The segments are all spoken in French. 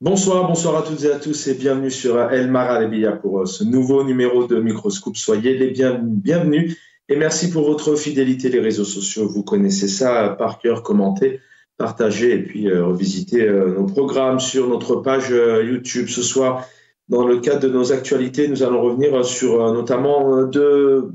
Bonsoir, bonsoir à toutes et à tous et bienvenue sur El Maralebia pour ce nouveau numéro de Microscope. Soyez les bienvenus et merci pour votre fidélité. Les réseaux sociaux, vous connaissez ça par cœur, commentez, partagez et puis revisitez nos programmes sur notre page YouTube. Ce soir, dans le cadre de nos actualités, nous allons revenir sur notamment deux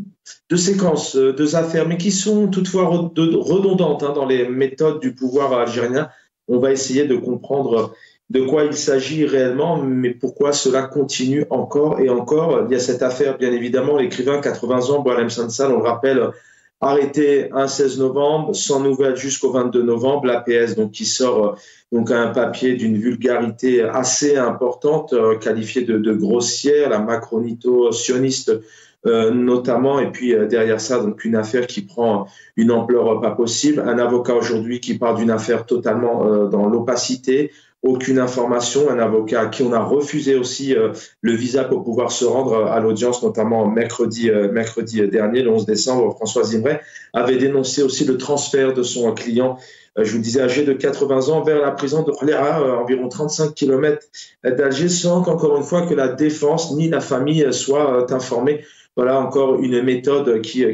séquences, deux affaires, mais qui sont toutefois redondantes dans les méthodes du pouvoir algérien. On va essayer de comprendre de quoi il s'agit réellement, mais pourquoi cela continue encore et encore. Il y a cette affaire, bien évidemment, l'écrivain 80 ans, Boualem Sansal, on le rappelle, arrêté un 16 novembre, sans nouvelles jusqu'au 22 novembre, l'APS donc qui sort donc un papier d'une vulgarité assez importante, qualifié de grossière, la macronito-sioniste notamment, et puis derrière ça, donc une affaire qui prend une ampleur pas possible, un avocat aujourd'hui qui parle d'une affaire totalement dans l'opacité, aucune information, un avocat à qui on a refusé aussi le visa pour pouvoir se rendre à l'audience, notamment mercredi dernier, le 11 décembre. François Zimray avait dénoncé aussi le transfert de son client, je vous disais, âgé de 80 ans, vers la prison de Khléra, environ 35 km d'Alger, sans qu'encore une fois que la défense ni la famille soient informées. Voilà encore une méthode qui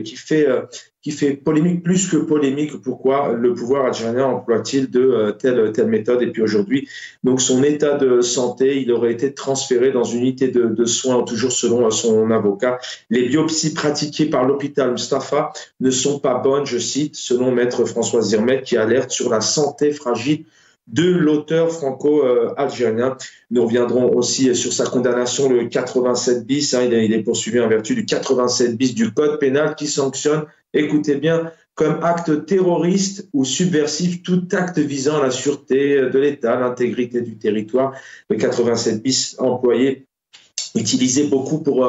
fait polémique plus que polémique. Pourquoi le pouvoir algérien emploie-t-il de telle méthode? Et puis aujourd'hui, donc son état de santé, il aurait été transféré dans une unité de soins, toujours selon son avocat. Les biopsies pratiquées par l'hôpital Mustapha ne sont pas bonnes, je cite, selon maître François Zirmet, qui alerte sur la santé fragile de l'auteur franco-algérien. Nous reviendrons aussi sur sa condamnation, le 87 bis. Il est poursuivi en vertu du 87 bis du Code pénal qui sanctionne, écoutez bien, comme acte terroriste ou subversif tout acte visant à la sûreté de l'État, l'intégrité du territoire. Le 87 bis utilisé beaucoup pour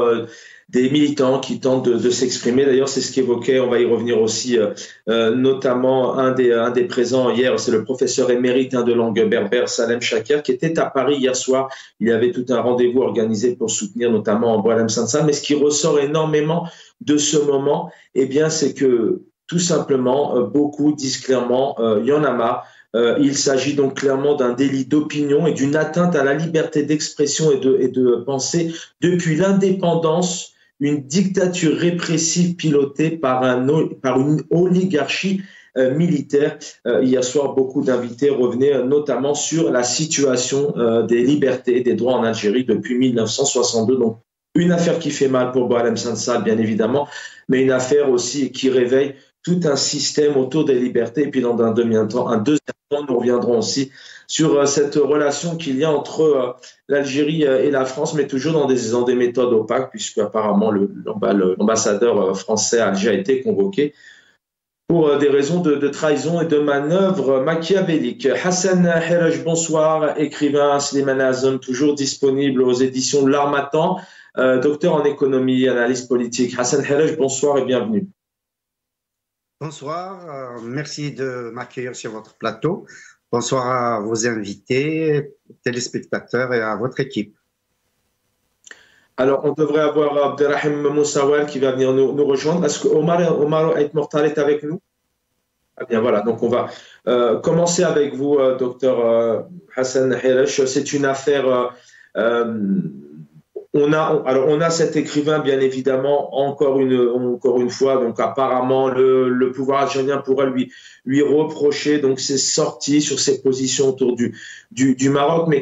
des militants qui tentent de s'exprimer. D'ailleurs, c'est ce qu'évoquait, on va y revenir aussi, notamment un des présents hier, c'est le professeur émérite de langue berbère, Salem Chaker, qui était à Paris hier soir. Il y avait tout un rendez-vous organisé pour soutenir notamment Boualem Sansal. Mais ce qui ressort énormément de ce moment, eh bien, c'est que tout simplement, beaucoup disent clairement, y en a marre. Il s'agit donc clairement d'un délit d'opinion et d'une atteinte à la liberté d'expression et de pensée depuis l'indépendance, une dictature répressive pilotée par une oligarchie militaire. Hier soir, beaucoup d'invités revenaient notamment sur la situation des libertés et des droits en Algérie depuis 1962. Donc, une affaire qui fait mal pour Boualem Sansal, bien évidemment, mais une affaire aussi qui réveille tout un système autour des libertés. Et puis, dans un deuxième temps, nous reviendrons aussi sur cette relation qu'il y a entre l'Algérie et la France, mais toujours dans des méthodes opaques, puisque apparemment l'ambassadeur français à Alger a été convoqué pour des raisons de trahison et de manœuvres machiavéliques. Hassan Herrej, bonsoir, écrivain Slimane Azem, toujours disponible aux éditions de l'Harmattan, docteur en économie, analyste politique. Hassan Herrej, bonsoir et bienvenue. Bonsoir, merci de m'accueillir sur votre plateau. Bonsoir à vos invités, téléspectateurs et à votre équipe. Alors, on devrait avoir Abderrahim Moussawel qui va venir nous rejoindre. Est-ce que Omar El Mortal est avec nous? Ah bien, voilà. Donc, on va commencer avec vous, docteur Hassan Herrej. C'est une affaire... On a cet écrivain, bien évidemment, encore une fois, donc apparemment le pouvoir algérien pourra lui reprocher donc ses sorties sur ses positions autour du Maroc,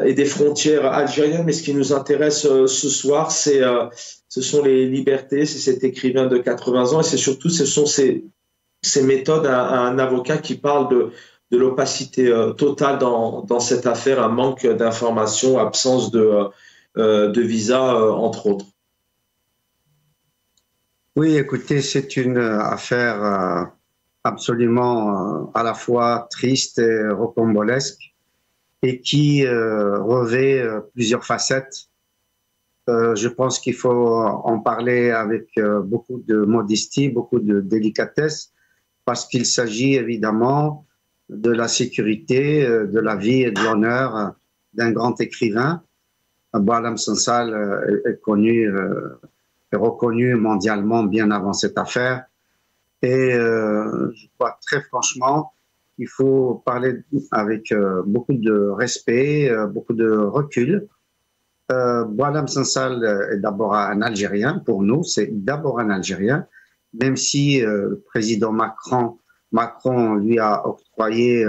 et des frontières algériennes. Mais ce qui nous intéresse ce soir, ce sont les libertés, c'est cet écrivain de 80 ans, et ce sont ces méthodes à un avocat qui parle de l'opacité totale dans cette affaire, un manque d'informations, absence de visa, entre autres. Oui, écoutez, c'est une affaire absolument à la fois triste et rocambolesque et qui revêt plusieurs facettes. Je pense qu'il faut en parler avec beaucoup de modestie, beaucoup de délicatesse, parce qu'il s'agit évidemment de la sécurité, de la vie et de l'honneur d'un grand écrivain. Boualem Sansal est connu et reconnu mondialement bien avant cette affaire. Et je crois très franchement, il faut parler avec beaucoup de respect, beaucoup de recul. Boualem Sansal est d'abord un Algérien, pour nous, c'est d'abord un Algérien, même si le président Macron lui a octroyé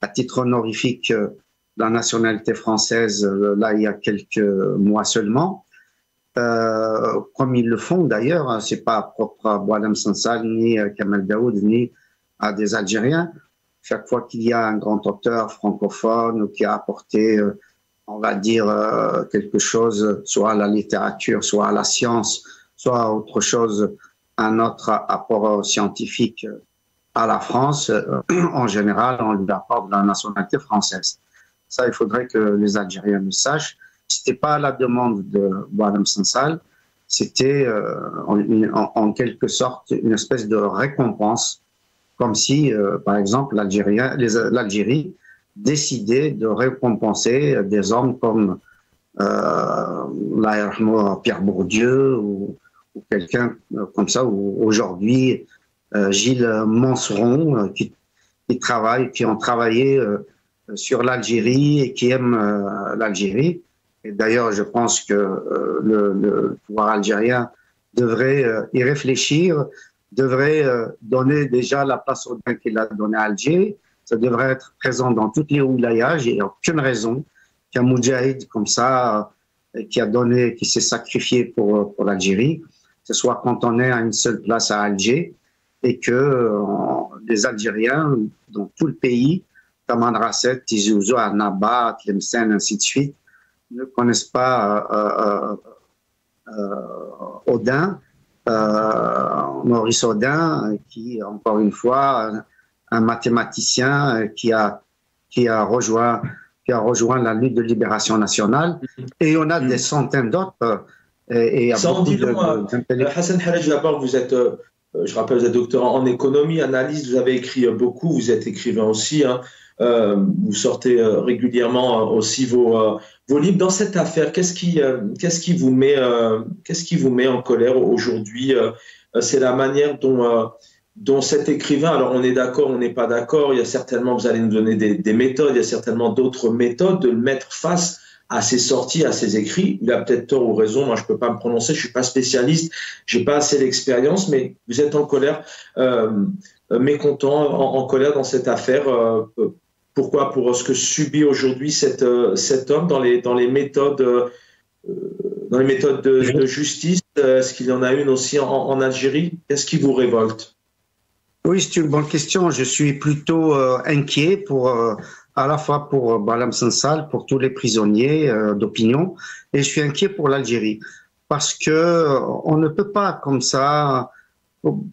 à titre honorifique la nationalité française, là, il y a quelques mois seulement. Comme ils le font d'ailleurs, hein, c'est pas propre à Boualem Sansal, ni à Kamel Daoud, ni à des Algériens. Chaque fois qu'il y a un grand auteur francophone ou qui a apporté, on va dire, quelque chose, soit à la littérature, soit à la science, soit à autre chose, un autre apport scientifique à la France, en général, on lui apporte la nationalité française. Ça, il faudrait que les Algériens le sachent. C'était pas à la demande de Boualem Sansal, c'était en quelque sorte une espèce de récompense, comme si, par exemple, l'Algérie décidait de récompenser des hommes comme Pierre Bourdieu ou quelqu'un comme ça, ou aujourd'hui Gilles Manseron, qui ont travaillé sur l'Algérie et qui aiment l'Algérie. Et d'ailleurs, je pense que le pouvoir algérien devrait y réfléchir, devrait donner déjà la place au bien qu'il a donné à Alger. Ça devrait être présent dans toutes les wilayas. Il n'y a aucune raison qu'un moudjahid comme ça, qui s'est sacrifié pour l'Algérie, ce soit cantonné à une seule place à Alger, et que les Algériens, dans tout le pays, Taman Rasset, Tizi Ouzou, Annaba, Tlemcen, ainsi de suite, ne connaissent pas Audin, Maurice Audin, qui, encore une fois, un mathématicien qui a rejoint la lutte de libération nationale. Et on a des centaines d'autres. Et ça en dit long. Hassan Haraj, d'abord, vous êtes, je rappelle, vous êtes docteur en économie, analyste, vous avez écrit beaucoup, vous êtes écrivain aussi. Hein. Vous sortez régulièrement aussi vos livres. Dans cette affaire, qu'est-ce qui vous met en colère aujourd'hui? C'est la manière dont cet écrivain, alors on est d'accord, on n'est pas d'accord, il y a certainement, vous allez nous donner des méthodes, il y a certainement d'autres méthodes de le mettre face à ses sorties, à ses écrits. Il a peut-être tort ou raison, moi je ne peux pas me prononcer, je ne suis pas spécialiste, je n'ai pas assez d'expérience, mais vous êtes en colère, mécontent, en colère dans cette affaire. Pourquoi? Pour ce que subit aujourd'hui cet homme dans les méthodes de justice. Est-ce qu'il y en a une aussi en Algérie? Qu'est-ce qui vous révolte? Oui, c'est une bonne question. Je suis plutôt inquiet à la fois pour Boualem Sansal, pour tous les prisonniers d'opinion, et je suis inquiet pour l'Algérie. Parce que on ne peut pas comme ça,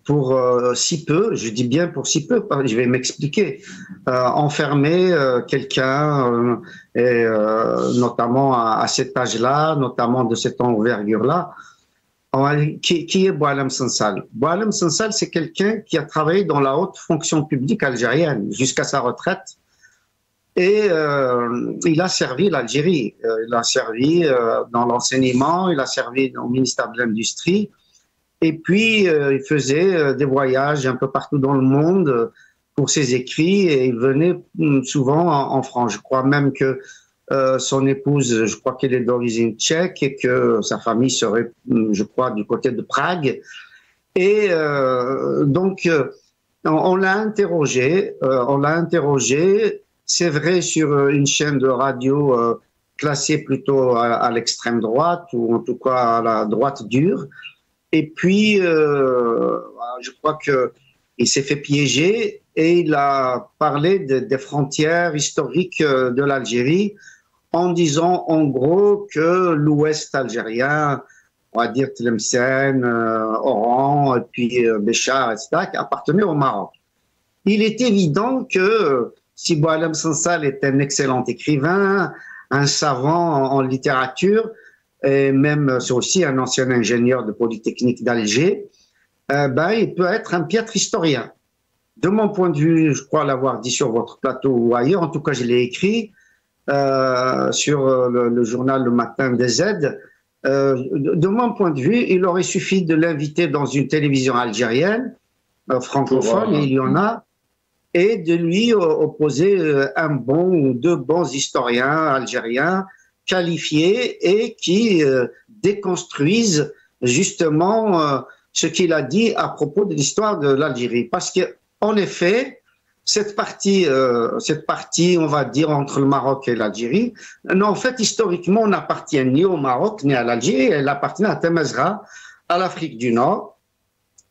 pour si peu, je dis bien pour si peu, je vais m'expliquer, enfermer quelqu'un, notamment à cet âge-là, notamment de cette envergure-là. Qui est Boualem Sansal? Boualem Sansal, c'est quelqu'un qui a travaillé dans la haute fonction publique algérienne jusqu'à sa retraite. Et il a servi l'Algérie. Il a servi dans l'enseignement, il a servi au ministère de l'Industrie. Et puis, il faisait des voyages un peu partout dans le monde pour ses écrits. Et il venait souvent en France. Je crois même que son épouse, je crois qu'elle est d'origine tchèque et que sa famille serait, je crois, du côté de Prague. Et donc, on l'a interrogé. C'est vrai sur une chaîne de radio classée plutôt à l'extrême droite ou en tout cas à la droite dure. Et puis, je crois qu'il s'est fait piéger et il a parlé des frontières historiques de l'Algérie en disant en gros que l'ouest algérien, on va dire Tlemcen, Oran, et puis Béchar, etc., appartenait au Maroc. Il est évident que si Boualem Sansal est un excellent écrivain, un savant en littérature, et même c'est aussi un ancien ingénieur de Polytechnique d'Alger, il peut être un piètre historien. De mon point de vue, je crois l'avoir dit sur votre plateau ou ailleurs, en tout cas je l'ai écrit sur le journal Le Matin des Z. De mon point de vue, il aurait suffi de l'inviter dans une télévision algérienne, francophone, et il y en a, et de lui opposer un bon ou deux bons historiens algériens qualifiés et qui déconstruisent justement ce qu'il a dit à propos de l'histoire de l'Algérie. Parce qu'en effet, cette partie, on va dire, entre le Maroc et l'Algérie, non, en fait, historiquement, on n'appartient ni au Maroc ni à l'Algérie, elle appartient à Temesra, à l'Afrique du Nord,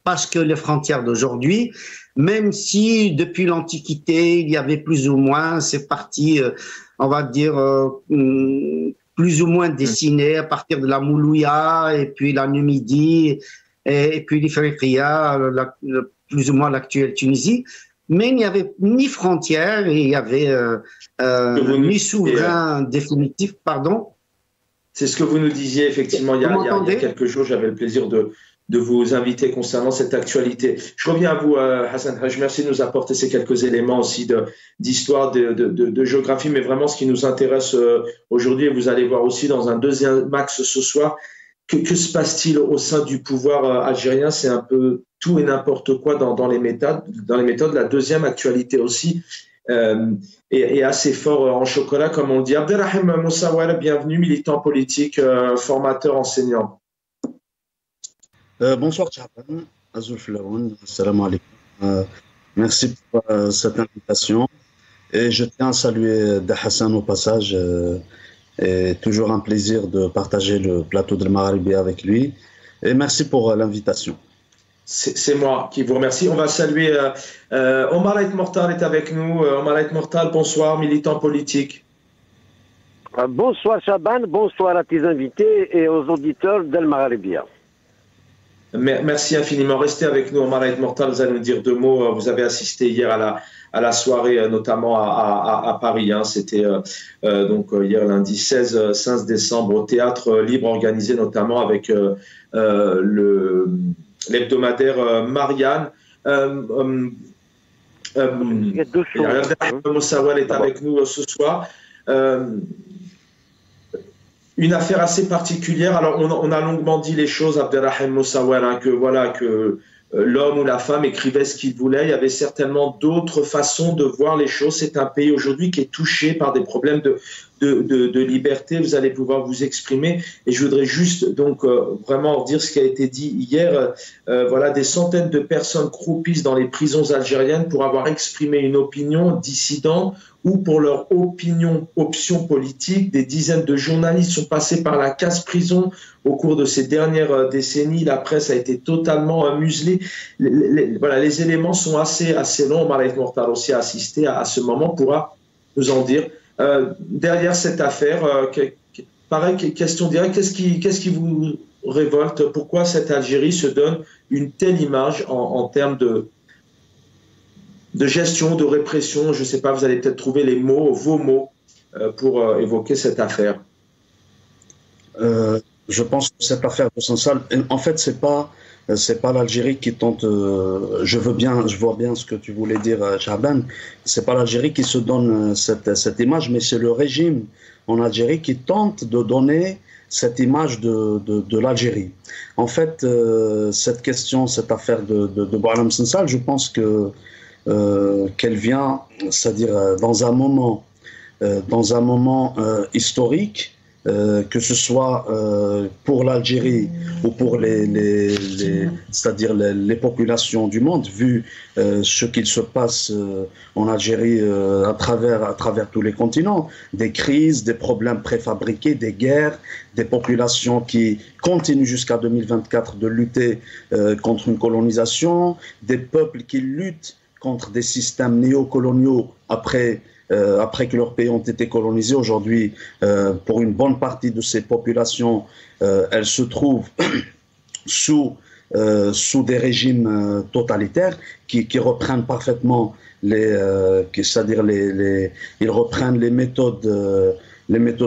parce que les frontières d'aujourd'hui, même si depuis l'Antiquité, il y avait plus ou moins ces parties, on va dire, plus ou moins dessinées à partir de la Moulouya et puis la Numidie et puis l'Ifriqiya, plus ou moins l'actuelle Tunisie. Mais il n'y avait ni frontières, il n'y avait ni souverain définitif, pardon. C'est ce que vous nous disiez, effectivement, il y a quelques jours, j'avais le plaisir de vous inviter concernant cette actualité. Je reviens à vous, Hassan Haj, merci de nous apporter ces quelques éléments aussi d'histoire, de géographie, mais vraiment ce qui nous intéresse aujourd'hui, et vous allez voir aussi dans un deuxième axe ce soir, que se passe-t-il au sein du pouvoir algérien? C'est un peu tout et n'importe quoi dans les méthodes. La deuxième actualité aussi est assez fort en chocolat, comme on dit. Abdelrahim Moussaouel, bienvenue, militant politique, formateur, enseignant. Bonsoir, Chaban. Azoul Flaoun, salam alaikum. Merci pour cette invitation. Et je tiens à saluer Hassan au passage. Et toujours un plaisir de partager le plateau de Magharibi avec lui. Et merci pour l'invitation. C'est moi qui vous remercie. On va saluer Omar Ait Mortal est avec nous. Omar Ait Mortal, bonsoir, militant politique. Bonsoir Chaban, bonsoir à tes invités et aux auditeurs d'El Magharibia. Merci infiniment. Restez avec nous, Omar Ait Mortal. Vous allez nous dire deux mots. Vous avez assisté hier à la soirée, notamment à Paris. Hein. C'était donc hier lundi 16 décembre au Théâtre Libre, organisé notamment avec l'hebdomadaire Marianne. Mossawel est avec nous ce soir. Une affaire assez particulière. Alors, on a longuement dit les choses, Abdelrahim Mossawel, hein, que l'homme ou la femme écrivait ce qu'il voulait. Il y avait certainement d'autres façons de voir les choses. C'est un pays aujourd'hui qui est touché par des problèmes de liberté. Vous allez pouvoir vous exprimer. Et je voudrais juste donc vraiment dire ce qui a été dit hier. Voilà, des centaines de personnes croupissent dans les prisons algériennes pour avoir exprimé une opinion dissident ou pour leur option politique. Des dizaines de journalistes sont passés par la casse-prison au cours de ces dernières décennies. La presse a été totalement muselée. Voilà, les éléments sont assez longs. Omar Mortal aussi a assisté à ce moment, pourra nous en dire. Derrière cette affaire, pareil, question directe, qu'est-ce qui vous révolte? Pourquoi cette Algérie se donne une telle image en termes de gestion, de répression? Je ne sais pas, vous allez peut-être trouver vos mots pour évoquer cette affaire. Je pense que cette affaire de Sansal, en fait, c'est pas l'Algérie qui tente. Je vois bien ce que tu voulais dire, Chaban. C'est pas l'Algérie qui se donne cette image, mais c'est le régime en Algérie qui tente de donner cette image de l'Algérie. En fait, cette affaire de Boualem Sansal, je pense qu'elle vient, c'est-à-dire dans un moment historique. Que ce soit pour l'Algérie ou pour c'est-à-dire les populations du monde, vu ce qu'il se passe en Algérie à travers tous les continents, des crises, des problèmes préfabriqués, des guerres, des populations qui continuent jusqu'à 2024 de lutter contre une colonisation, des peuples qui luttent contre des systèmes néocoloniaux après que leurs pays ont été colonisés. Aujourd'hui, pour une bonne partie de ces populations, elles se trouvent sous des régimes totalitaires qui reprennent parfaitement c'est-à-dire ils reprennent les méthodes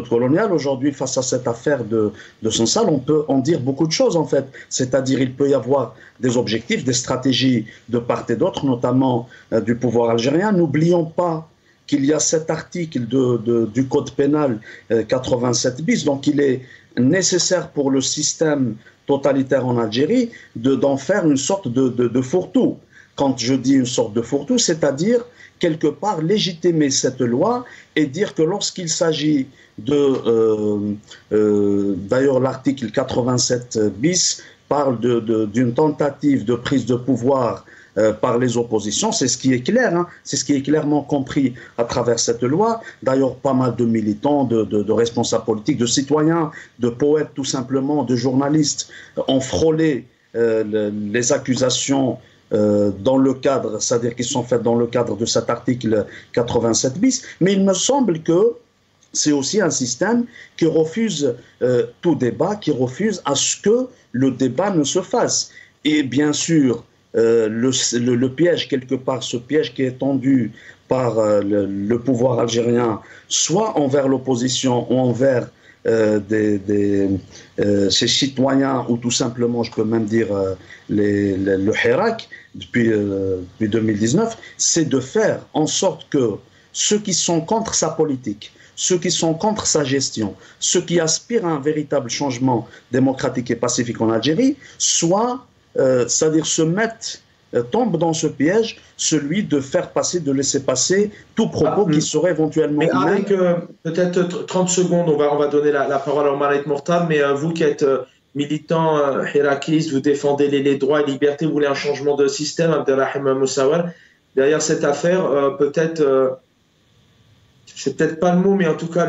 coloniales. Aujourd'hui, face à cette affaire de Sansal, on peut en dire beaucoup de choses, en fait. C'est-à-dire, il peut y avoir des objectifs, des stratégies de part et d'autre, notamment du pouvoir algérien. N'oublions pas qu'il y a cet article du Code pénal 87 bis, donc il est nécessaire pour le système totalitaire en Algérie d'en faire une sorte de fourre-tout. quand je dis une sorte de fourre-tout, c'est-à-dire quelque part légitimer cette loi et dire que lorsqu'il s'agit d'ailleurs l'article 87 bis parle d'une tentative de prise de pouvoir par les oppositions, c'est ce qui est clair, hein, c'est ce qui est clairement compris à travers cette loi. D'ailleurs, pas mal de militants, de responsables politiques, de citoyens, de poètes tout simplement, de journalistes ont frôlé les accusations dans le cadre, c'est-à-dire qui sont faites dans le cadre de cet article 87 bis, mais il me semble que c'est aussi un système qui refuse tout débat, qui refuse à ce que le débat ne se fasse. Et bien sûr, le piège, quelque part, ce piège qui est tendu par le pouvoir algérien, soit envers l'opposition ou envers ses citoyens, ou tout simplement, je peux même dire, le Hirak, depuis 2019, c'est de faire en sorte que ceux qui sont contre sa politique, ceux qui sont contre sa gestion, ceux qui aspirent à un véritable changement démocratique et pacifique en Algérie, c'est-à-dire tombent dans ce piège, celui de faire passer, de laisser passer tout propos qui serait éventuellement... Mais avec peut-être 30 secondes, on va donner la parole à Omar El Mortal, mais vous qui êtes militant hirakiste, vous défendez les droits et libertés, vous voulez un changement de système, Abdelrahim Moussaouel, derrière cette affaire, peut-être, c'est peut-être pas le mot, mais en tout cas,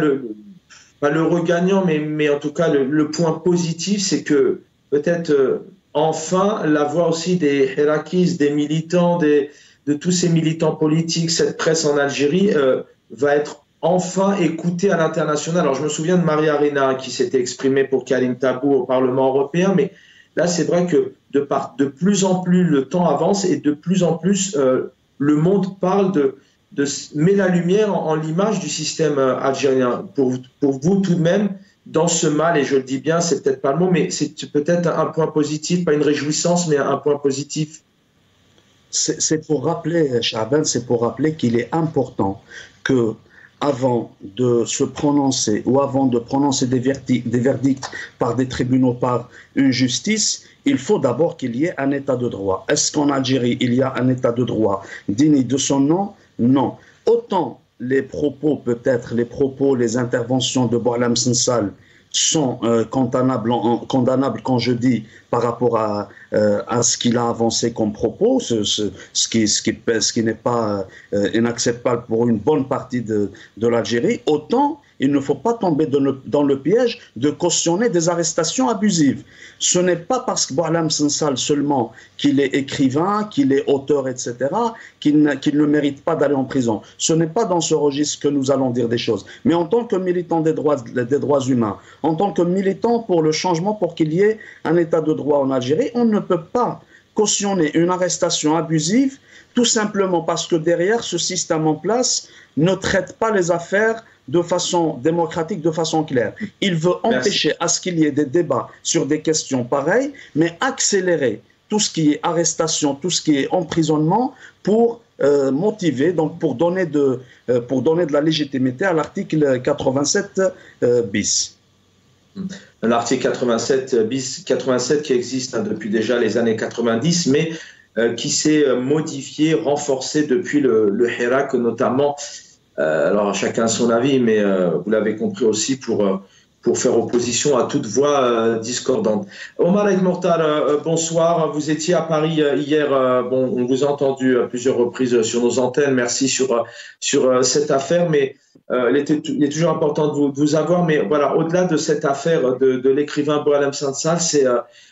pas le regagnant, mais en tout cas, le point positif, c'est que peut-être... enfin, la voix aussi des hirakistes, des militants, de tous ces militants politiques, cette presse en Algérie, va être enfin écoutée à l'international. Alors, je me souviens de Maria Arena qui s'était exprimée pour Karim Tabou au Parlement européen, mais là, c'est vrai que de plus en plus le temps avance et de plus en plus le monde parle met la lumière en l'image du système algérien. Pour vous, tout de même, dans ce mal, et je le dis bien, c'est peut-être pas le mot, mais c'est peut-être un point positif, pas une réjouissance, mais un point positif. C'est pour rappeler, Chaban, c'est pour rappeler qu'il est important que, avant de se prononcer ou avant de prononcer des verdicts par des tribunaux, par une justice, il faut d'abord qu'il y ait un état de droit. Est-ce qu'en Algérie, il y a un état de droit digne de son nom? Non. Autant les propos, les interventions de Boualem Sansal sont condamnables quand je dis par rapport à ce qu'il a avancé comme propos, ce qui n'est pas inacceptable pour une bonne partie de l'Algérie, autant il ne faut pas tomber dans le piège de cautionner des arrestations abusives. Ce n'est pas parce que Boualem Sansal seulement qu'il est écrivain, qu'il est auteur, etc., qu'il ne mérite pas d'aller en prison. Ce n'est pas dans ce registre que nous allons dire des choses. Mais en tant que militant des droits humains, en tant que militant pour le changement, pour qu'il y ait un état de droit en Algérie, on ne peut pas cautionner une arrestation abusive tout simplement parce que derrière ce système en place ne traite pas les affaires de façon démocratique, de façon claire. Il veut empêcher à ce qu'il y ait des débats sur des questions pareilles, mais accélérer tout ce qui est arrestation, tout ce qui est emprisonnement pour motiver, donc pour donner de la légitimité à l'article 87 bis. L'article 87 bis, 87 qui existe depuis déjà les années 90, mais qui s'est modifié, renforcé depuis le Hirak notamment. Alors chacun son avis, mais vous l'avez compris aussi pour faire opposition à toute voix discordante. Omar El Mortal, bonsoir. Vous étiez à Paris hier. On vous a entendu à plusieurs reprises sur nos antennes. Merci sur cette affaire, mais il est toujours important de vous avoir. Mais voilà, au-delà de cette affaire de l'écrivain Boualem Sansal,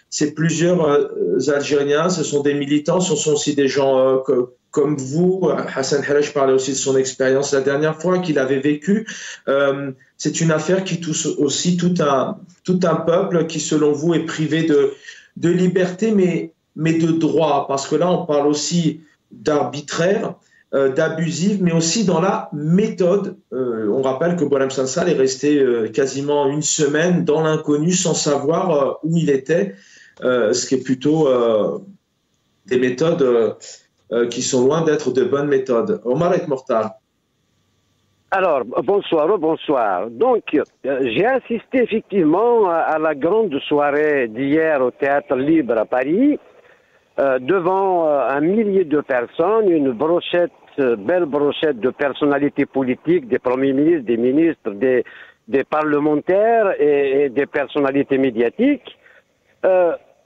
c'est plusieurs Algériens, ce sont des militants, ce sont aussi des gens comme vous. Hassan Helech parlait aussi de son expérience la dernière fois qu'il avait vécu. C'est une affaire qui touche aussi tout un peuple qui, selon vous, est privé de liberté, mais de droit. Parce que là, on parle aussi d'arbitraire, d'abusif, mais aussi dans la méthode. On rappelle que Boualem Sansal est resté quasiment une semaine dans l'inconnu sans savoir où il était, ce qui est plutôt des méthodes qui sont loin d'être de bonnes méthodes. Omar El Mortal. Alors, bonsoir. Donc, j'ai assisté effectivement à la grande soirée d'hier au Théâtre Libre à Paris. devant un millier de personnes, une brochette, belle brochette de personnalités politiques, des premiers ministres, des ministres, des parlementaires et des personnalités médiatiques.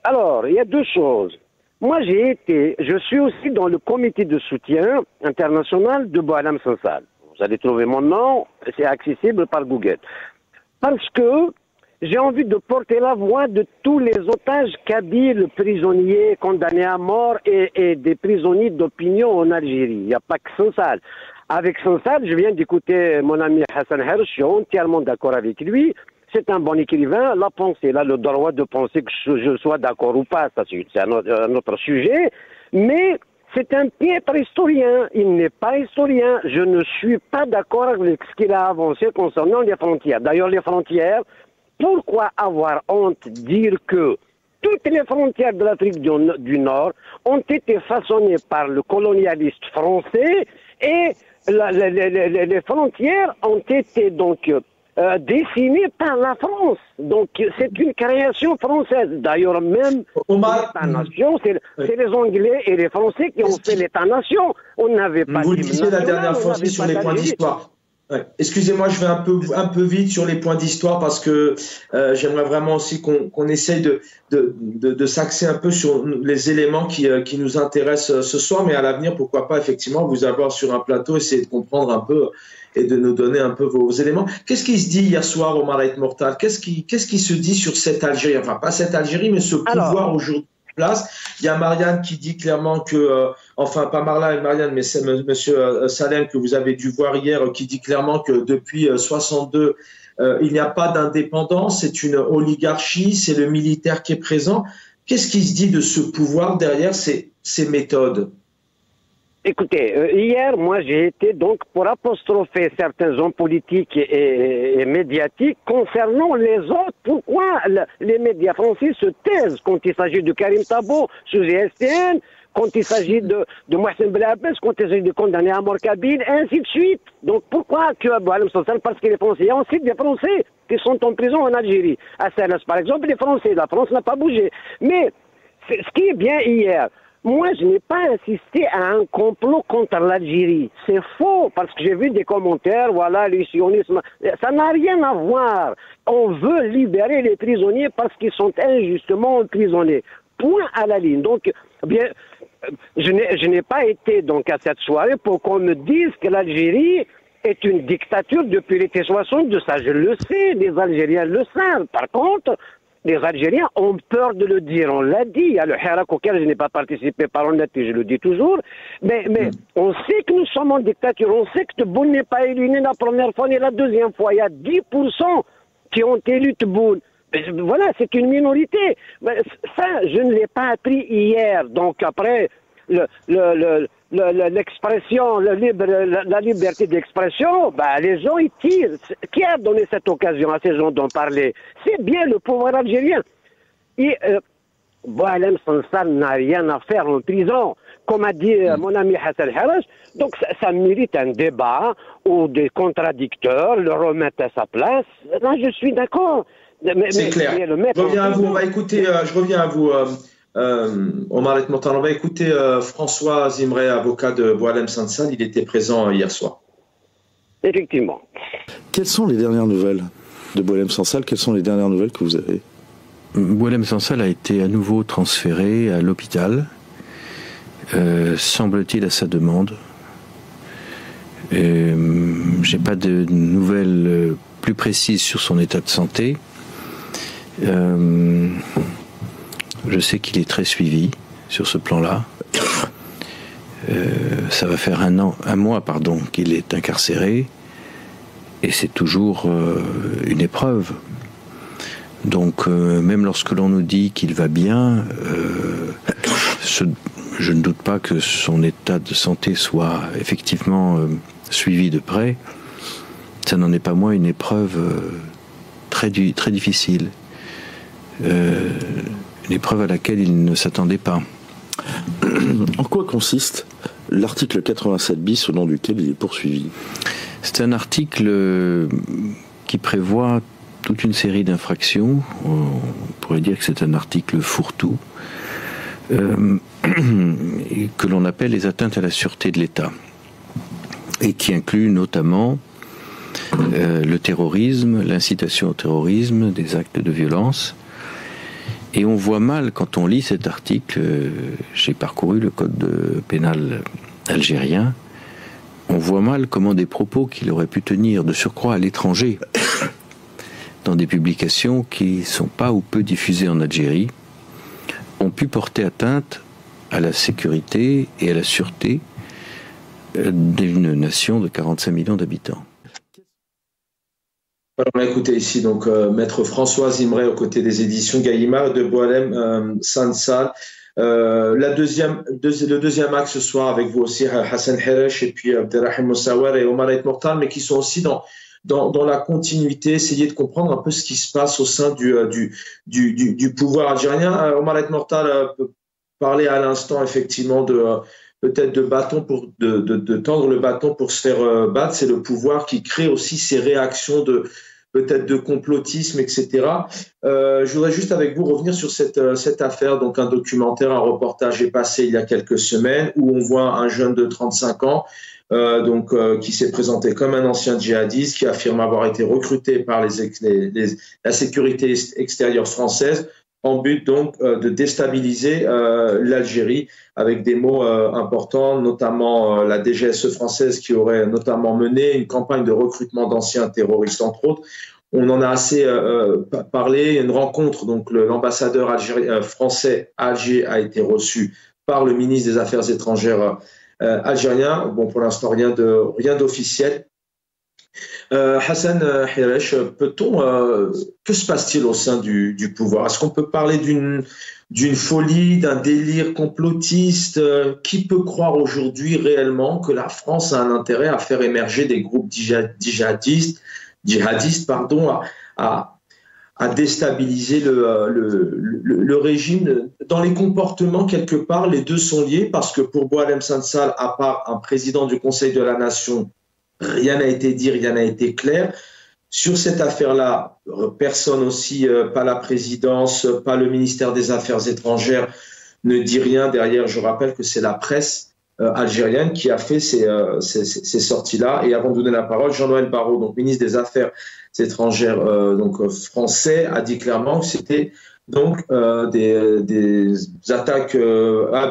Alors, il y a deux choses. Moi, je suis aussi dans le comité de soutien international de Boualem Sansal. Vous allez trouver mon nom, c'est accessible par Google. Parce que j'ai envie de porter la voix de tous les otages kabyles, prisonniers condamnés à mort et des prisonniers d'opinion en Algérie. Il n'y a pas que Sansal. Avec Sansal, je viens d'écouter mon ami Hassan Hersh, je suis entièrement d'accord avec lui. C'est un bon écrivain, la pensée, il a le droit de penser que je sois d'accord ou pas, ça c'est un autre sujet, mais c'est un piètre historien, il n'est pas historien, je ne suis pas d'accord avec ce qu'il a avancé concernant les frontières. D'ailleurs, les frontières, pourquoi avoir honte de dire que toutes les frontières de l'Afrique du Nord ont été façonnées par le colonialiste français et les frontières ont été donc dessinées par la France. Donc c'est une création française. D'ailleurs même l'État-nation, c'est les Anglais et les Français qui ont fait l'État-nation. On n'avait pas. Vous le disiez la dernière fois aussi sur les points d'histoire. Ouais. Excusez-moi, je vais un peu vite sur les points d'histoire parce que j'aimerais vraiment aussi qu'on essaye de s'axer un peu sur les éléments qui nous intéressent ce soir, mais à l'avenir, pourquoi pas effectivement vous avoir sur un plateau, essayer de comprendre un peu et de nous donner un peu vos éléments. Qu'est-ce qui se dit hier soir au Marais Mortal? Qu'est-ce qui se dit sur cette Algérie? Enfin, pas cette Algérie, mais ce pouvoir aujourd'hui. Il y a Marianne qui dit clairement que, enfin pas Marla et Marianne, mais c'est Monsieur Salem que vous avez dû voir hier, qui dit clairement que depuis 62, il n'y a pas d'indépendance, c'est une oligarchie, c'est le militaire qui est présent. Qu'est-ce qui se dit de ce pouvoir derrière ces méthodes? Écoutez, hier, moi, j'ai été donc pour apostropher certains hommes politiques et médiatiques concernant les autres. Pourquoi les médias français se taisent quand il s'agit de Karim Tabo, sujet STN, quand il s'agit de Mohsen Belabès, quand il s'agit de condamnés à mort kabyle, et ainsi de suite. Donc pourquoi que Boualem Sansal, parce qu'il est français? Il y a aussi des Français qui sont en prison en Algérie. À Serres, par exemple, les Français. La France n'a pas bougé. Mais ce qui est bien hier, moi, je n'ai pas assisté à un complot contre l'Algérie. C'est faux, parce que j'ai vu des commentaires, voilà, le sionisme. Ça n'a rien à voir. On veut libérer les prisonniers parce qu'ils sont injustement emprisonnés. Point à la ligne. Donc, bien, je n'ai pas été donc à cette soirée pour qu'on me dise que l'Algérie est une dictature depuis l'été 62. Ça, je le sais, les Algériens le savent. Par contre, les Algériens ont peur de le dire, on l'a dit, il y a le Hirak auquel je n'ai pas participé par honnêteté, je le dis toujours, mais on sait que nous sommes en dictature, on sait que Tebboune n'est pas élu la première fois ni la deuxième fois, il y a 10% qui ont élu Tebboune. Voilà, c'est une minorité. Ça, je ne l'ai pas appris hier, donc après, l'expression, la liberté d'expression, les gens ils tirent. Qui a donné cette occasion à ces gens d'en parler? C'est bien le pouvoir algérien. Boualem Sansal n'a rien à faire en prison, comme a dit mon ami Hassan Hersh. Donc ça mérite un débat où des contradicteurs le remettent à sa place. Là, je suis d'accord. C'est clair. Je reviens à vous. On va écouter. Je reviens à vous. Omar El Mortal, on va écouter François Zimré, avocat de Boualem Sansal. Il était présent hier soir. Effectivement. Quelles sont les dernières nouvelles de Boualem Sansal? Quelles sont les dernières nouvelles que vous avez? Boualem Sansal a été à nouveau transféré à l'hôpital, semble-t-il à sa demande. J'ai pas de nouvelles plus précises sur son état de santé. Je sais qu'il est très suivi sur ce plan-là. Ça va faire un mois, qu'il est incarcéré, et c'est toujours une épreuve. Donc, même lorsque l'on nous dit qu'il va bien, je ne doute pas que son état de santé soit effectivement suivi de près. Ça n'en est pas moins une épreuve très difficile. Une épreuve à laquelle il ne s'attendait pas. En quoi consiste l'article 87 bis au nom duquel il est poursuivi? C'est un article qui prévoit toute une série d'infractions. On pourrait dire que c'est un article fourre-tout. que l'on appelle les atteintes à la sûreté de l'État, et qui inclut notamment le terrorisme, l'incitation au terrorisme, des actes de violence. Et on voit mal, quand on lit cet article, j'ai parcouru le code pénal algérien, on voit mal comment des propos qu'il aurait pu tenir de surcroît à l'étranger, dans des publications qui ne sont pas ou peu diffusées en Algérie, ont pu porter atteinte à la sécurité et à la sûreté d'une nation de 45 millions d'habitants. On a écouté ici donc maître François Zimré aux côtés des éditions Gallimard de Boualem Sansal. Le deuxième axe ce soir avec vous aussi Hassan Hiresh et puis Abderrahim Moussaouer et Omar El Mortal, mais qui sont aussi dans la continuité, essayer de comprendre un peu ce qui se passe au sein du pouvoir algérien. Omar El Mortal parlait à l'instant effectivement peut-être de bâton de tendre le bâton pour se faire battre. C'est le pouvoir qui crée aussi ces réactions peut-être de complotisme, etc. Je voudrais juste avec vous revenir sur cette affaire. Donc un documentaire, un reportage est passé il y a quelques semaines où on voit un jeune de 35 ans qui s'est présenté comme un ancien djihadiste, qui affirme avoir été recruté par la sécurité extérieure française en but donc de déstabiliser l'Algérie avec des mots importants, notamment la DGSE française qui aurait notamment mené une campagne de recrutement d'anciens terroristes, entre autres. On en a assez parlé. Une rencontre, donc l'ambassadeur français à Alger a été reçu par le ministre des Affaires étrangères algérien. Bon, pour l'instant, rien d'officiel. Hassan Hiresh, que se passe-t-il au sein du pouvoir? Est-ce qu'on peut parler d'une folie, d'un délire complotiste? Qui peut croire aujourd'hui réellement que la France a un intérêt à faire émerger des groupes djihadistes, à déstabiliser le régime? Dans les comportements, quelque part, les deux sont liés, parce que pour Boualem Sansal, à part un président du Conseil de la Nation, rien n'a été dit, rien n'a été clair. Sur cette affaire-là, personne aussi, pas la présidence, pas le ministère des Affaires étrangères, ne dit rien. Derrière, je rappelle que c'est la presse algérienne qui a fait ces sorties-là. Et avant de donner la parole, Jean-Noël Barrot, donc ministre des Affaires étrangères français, a dit clairement que c'était donc des attaques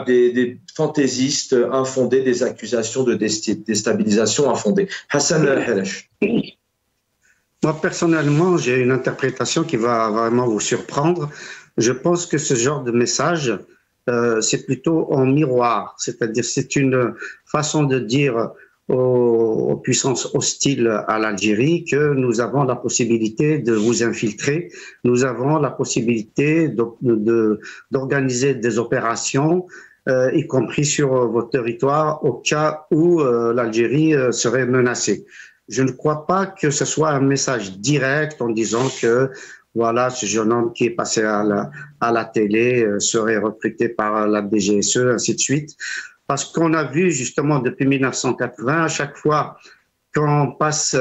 des fantaisistes infondées, des accusations de déstabilisation infondées. Hassan Hiresh. Moi, personnellement, j'ai une interprétation qui va vraiment vous surprendre. Je pense que ce genre de message, c'est plutôt en miroir, c'est-à-dire c'est une façon de dire aux puissances hostiles à l'Algérie que nous avons la possibilité de vous infiltrer, nous avons la possibilité d'organiser des opérations, y compris sur votre territoire, au cas où l'Algérie serait menacée. Je ne crois pas que ce soit un message direct en disant que voilà, ce jeune homme qui est passé à la télé serait recruté par la DGSE, ainsi de suite. Parce qu'on a vu justement depuis 1980, à chaque fois qu'on passe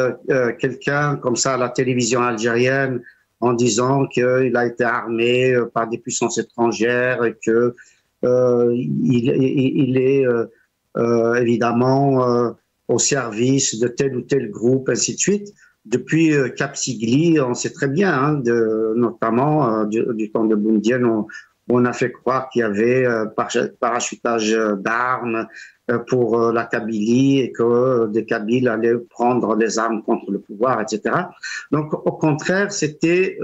quelqu'un comme ça à la télévision algérienne en disant qu'il a été armé par des puissances étrangères et que il est évidemment au service de tel ou tel groupe, ainsi de suite. Depuis Cap Sigli, on sait très bien, notamment du temps de Boumedienne, on a fait croire qu'il y avait parachutage d'armes pour la Kabylie et que des Kabyles allaient prendre les armes contre le pouvoir, etc. Donc, au contraire, c'était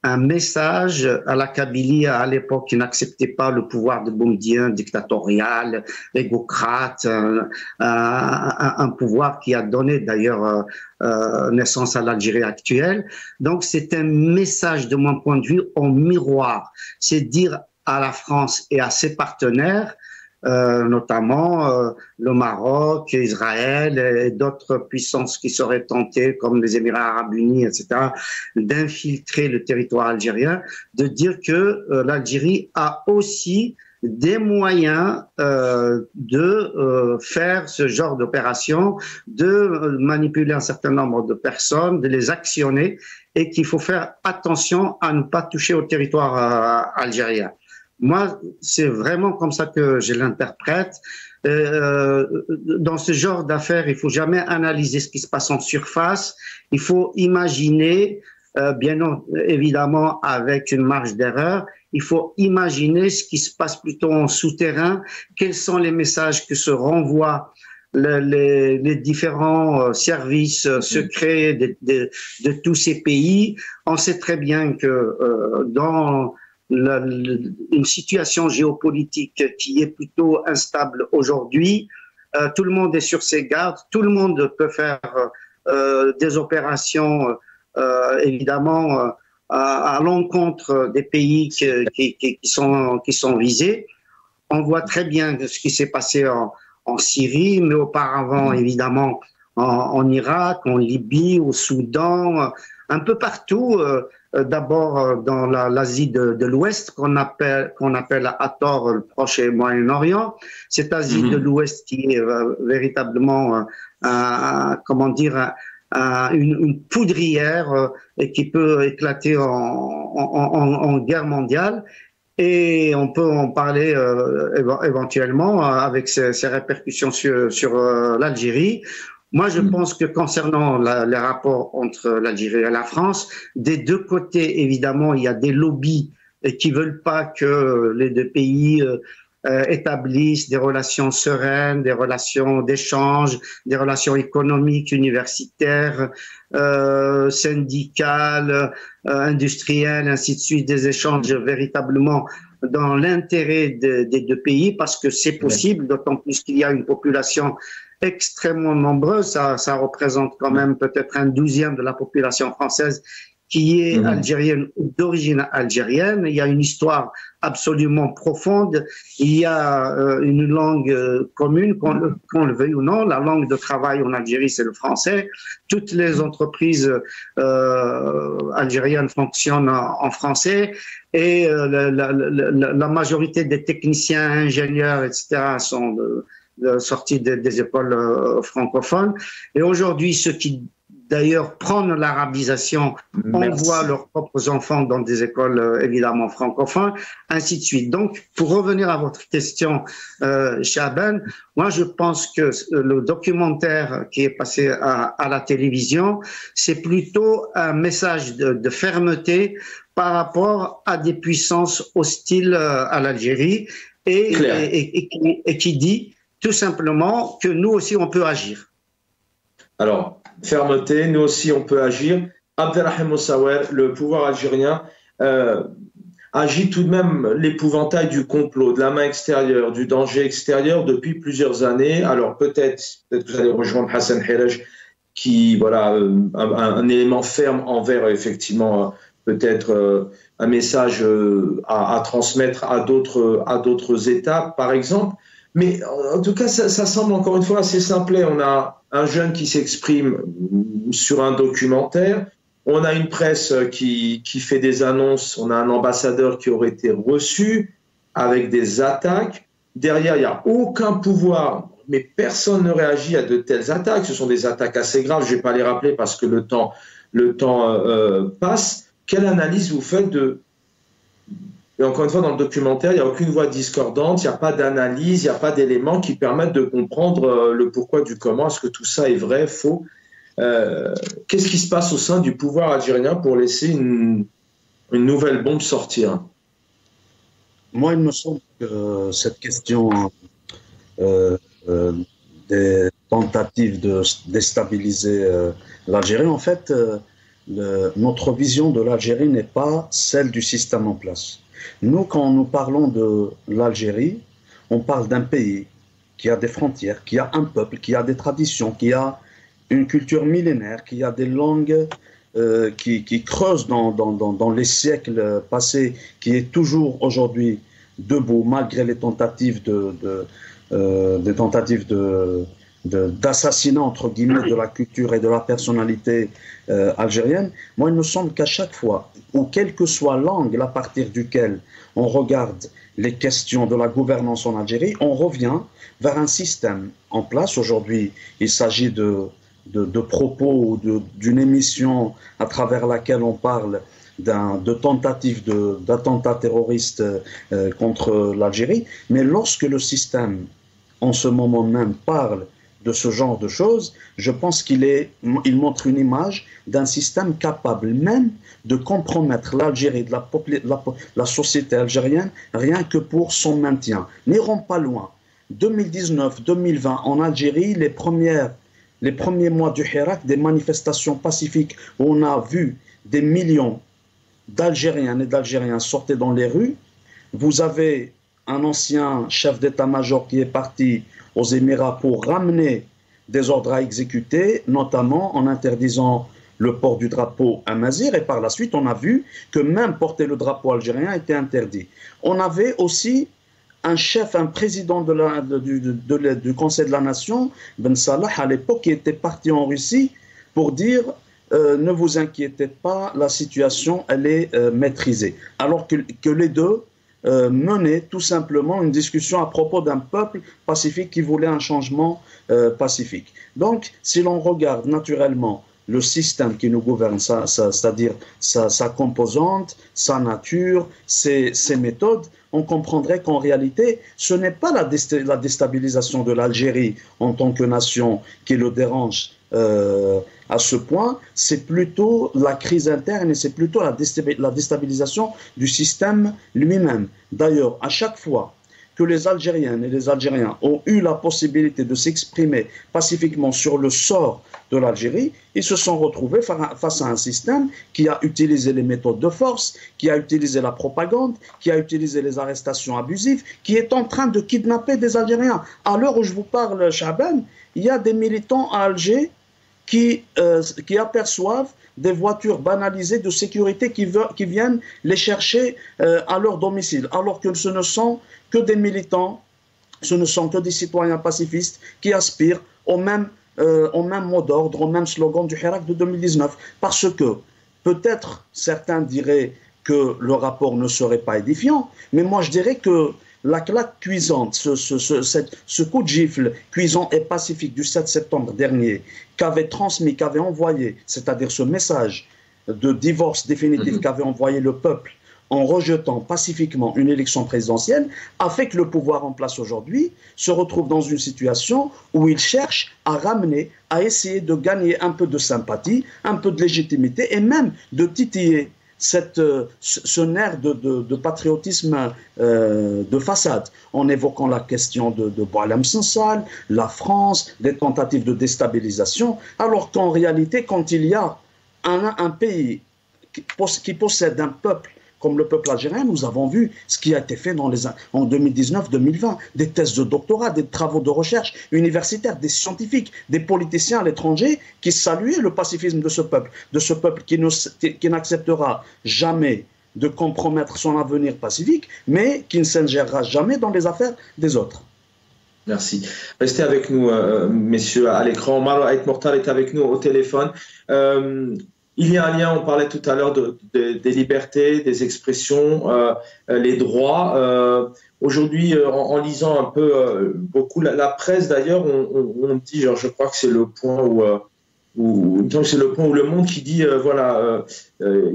un message à la Kabylie à l'époque qui n'acceptait pas le pouvoir de Boumedienne, dictatorial, égocrate, un pouvoir qui a donné d'ailleurs naissance à l'Algérie actuelle. Donc c'est un message de mon point de vue en miroir, c'est dire à la France et à ses partenaires, notamment le Maroc, Israël et d'autres puissances qui seraient tentées, comme les Émirats arabes unis, etc., d'infiltrer le territoire algérien, de dire que l'Algérie a aussi des moyens de faire ce genre d'opération, de manipuler un certain nombre de personnes, de les actionner, et qu'il faut faire attention à ne pas toucher au territoire algérien. Moi, c'est vraiment comme ça que je l'interprète. Dans ce genre d'affaires, il faut jamais analyser ce qui se passe en surface. Il faut imaginer, bien évidemment avec une marge d'erreur, il faut imaginer ce qui se passe plutôt en souterrain. Quels sont les messages que se renvoient les différents services secrets de tous ces pays. On sait très bien que dans une situation géopolitique qui est plutôt instable aujourd'hui, tout le monde est sur ses gardes, tout le monde peut faire des opérations évidemment à l'encontre des pays qui sont visés. On voit très bien ce qui s'est passé en Syrie, mais auparavant, évidemment, en Irak, en Libye, au Soudan, un peu partout. D'abord dans l'Asie de l'Ouest, qu'on appelle à tort le Proche et Moyen-Orient. Cette Asie de l'Ouest qui est véritablement, comment dire, une poudrière et qui peut éclater en guerre mondiale. Et on peut en parler éventuellement avec ses répercussions sur l'Algérie. Moi, je pense que concernant les rapports entre l'Algérie et la France, des deux côtés, évidemment, il y a des lobbies qui veulent pas que les deux pays établissent des relations sereines, des relations d'échange, des relations économiques, universitaires, syndicales, industrielles, ainsi de suite, des échanges véritablement dans l'intérêt des deux pays, parce que c'est possible, d'autant plus qu'il y a une population extrêmement nombreuse. Ça représente quand même peut-être 1/12 de la population française qui est algérienne ou d'origine algérienne. Il y a une histoire absolument profonde. Il y a une langue commune, qu'on le veuille ou non. La langue de travail en Algérie, c'est le français. Toutes les entreprises algériennes fonctionnent en français. Et la majorité des techniciens, ingénieurs, etc. sont sortis des écoles francophones. Et aujourd'hui, ceux qui d'ailleurs prônent l'arabisation envoient leurs propres enfants dans des écoles évidemment francophones, ainsi de suite. Donc, pour revenir à votre question, Chaban, moi je pense que le documentaire qui est passé à la télévision, c'est plutôt un message de fermeté par rapport à des puissances hostiles à l'Algérie et qui dit tout simplement que nous aussi on peut agir. Alors, fermeté, nous aussi on peut agir. Abdelrahim Moussaouer, le pouvoir algérien, agit tout de même l'épouvantail du complot, de la main extérieure, du danger extérieur depuis plusieurs années. Alors peut-être que vous allez rejoindre Hassan Hirej, qui, voilà, un élément ferme envers effectivement peut-être un message à transmettre à d'autres États, par exemple. Mais en tout cas, ça semble encore une fois assez simplet. On a un jeune qui s'exprime sur un documentaire, on a une presse qui fait des annonces, on a un ambassadeur qui aurait été reçu avec des attaques. Derrière, il n'y a aucun pouvoir, mais personne ne réagit à de telles attaques. Ce sont des attaques assez graves, je ne vais pas les rappeler parce que le temps passe. Quelle analyse vous faites Et encore une fois, dans le documentaire, il n'y a aucune voix discordante, il n'y a pas d'analyse, il n'y a pas d'éléments qui permettent de comprendre le pourquoi du comment. Est-ce que tout ça est vrai, faux? Qu'est-ce qui se passe au sein du pouvoir algérien pour laisser une nouvelle bombe sortir? Moi, il me semble que cette question des tentatives de déstabiliser l'Algérie, en fait, notre vision de l'Algérie n'est pas celle du système en place. Nous, quand nous parlons de l'Algérie, on parle d'un pays qui a des frontières, qui a un peuple, qui a des traditions, qui a une culture millénaire, qui a des langues qui creusent dans les siècles passés, qui est toujours aujourd'hui debout, malgré les tentatives d'assassinat, entre guillemets, de la culture et de la personnalité algérienne. Moi, il me semble qu'à chaque fois, ou quel que soit l'angle à partir duquel on regarde les questions de la gouvernance en Algérie, on revient vers un système en place. Aujourd'hui, il s'agit de propos ou d'une émission à travers laquelle on parle de tentatives d'attentats terroristes contre l'Algérie, mais lorsque le système, en ce moment même, parle de ce genre de choses, je pense qu'il montre une image d'un système capable même de compromettre l'Algérie, la société algérienne, rien que pour son maintien. N'irons pas loin. 2019-2020, en Algérie, les premiers mois du Hirak, des manifestations pacifiques où on a vu des millions d'Algériens et d'Algériens sortir dans les rues. Vous avez un ancien chef d'état-major qui est parti aux Émirats pour ramener des ordres à exécuter, notamment en interdisant le port du drapeau amazigh, et par la suite on a vu que même porter le drapeau algérien était interdit. On avait aussi un président du Conseil de la Nation, Ben Salah, à l'époque, qui était parti en Russie pour dire ne vous inquiétez pas, la situation elle est maîtrisée. Alors que les deux menaient tout simplement une discussion à propos d'un peuple pacifique qui voulait un changement pacifique. Donc, si l'on regarde naturellement le système qui nous gouverne, c'est-à-dire sa composante, sa nature, ses méthodes, on comprendrait qu'en réalité, ce n'est pas la déstabilisation de l'Algérie en tant que nation qui le dérange à ce point, c'est plutôt la crise interne et c'est plutôt la déstabilisation du système lui-même. D'ailleurs, à chaque fois que les Algériennes et les Algériens ont eu la possibilité de s'exprimer pacifiquement sur le sort de l'Algérie, ils se sont retrouvés face à un système qui a utilisé les méthodes de force, qui a utilisé la propagande, qui a utilisé les arrestations abusives, qui est en train de kidnapper des Algériens. À l'heure où je vous parle, Chaban, il y a des militants à Alger qui aperçoivent des voitures banalisées de sécurité qui viennent les chercher à leur domicile, alors que ce ne sont que des militants, ce ne sont que des citoyens pacifistes qui aspirent au même mot d'ordre, au même slogan du Hirak de 2019. Parce que peut-être certains diraient que le rapport ne serait pas édifiant, mais moi je dirais que la claque cuisante, ce coup de gifle cuisant et pacifique du 7 septembre dernier, qu'avait envoyé, c'est-à-dire ce message de divorce définitif qu'avait envoyé le peuple en rejetant pacifiquement une élection présidentielle, a fait que le pouvoir en place aujourd'hui se retrouve dans une situation où il cherche à essayer de gagner un peu de sympathie, un peu de légitimité et même de titiller ce nerf de patriotisme de façade, en évoquant la question de Boualem Sansal, la France, des tentatives de déstabilisation, alors qu'en réalité, quand il y a un pays qui possède un peuple comme le peuple algérien, nous avons vu ce qui a été fait en 2019-2020, des thèses de doctorat, des travaux de recherche universitaires, des scientifiques, des politiciens à l'étranger qui saluaient le pacifisme de ce peuple qui n'acceptera jamais de compromettre son avenir pacifique, mais qui ne s'ingérera jamais dans les affaires des autres. Merci. Restez avec nous, messieurs, à l'écran. Omar Ait Mortal est avec nous au téléphone. Il y a un lien, on parlait tout à l'heure des libertés, des expressions, les droits. Aujourd'hui, en lisant un peu beaucoup la presse d'ailleurs, on dit, genre, je crois que c'est le point où Le Monde qui dit,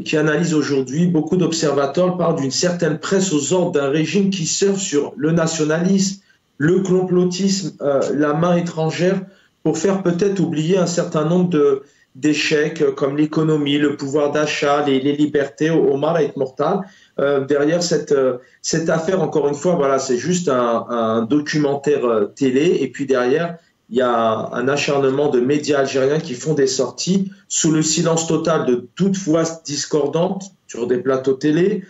qui analyse aujourd'hui, beaucoup d'observateurs parlent d'une certaine presse aux ordres d'un régime qui surfe sur le nationalisme, le complotisme, la main étrangère, pour faire peut-être oublier un certain nombre d'échecs comme l'économie, le pouvoir d'achat, les libertés. Omar Ait Mortal, derrière cette affaire, encore une fois, voilà, c'est juste un documentaire télé, et puis derrière, il y a un acharnement de médias algériens qui font des sorties sous le silence total de toute voix discordante sur des plateaux télé.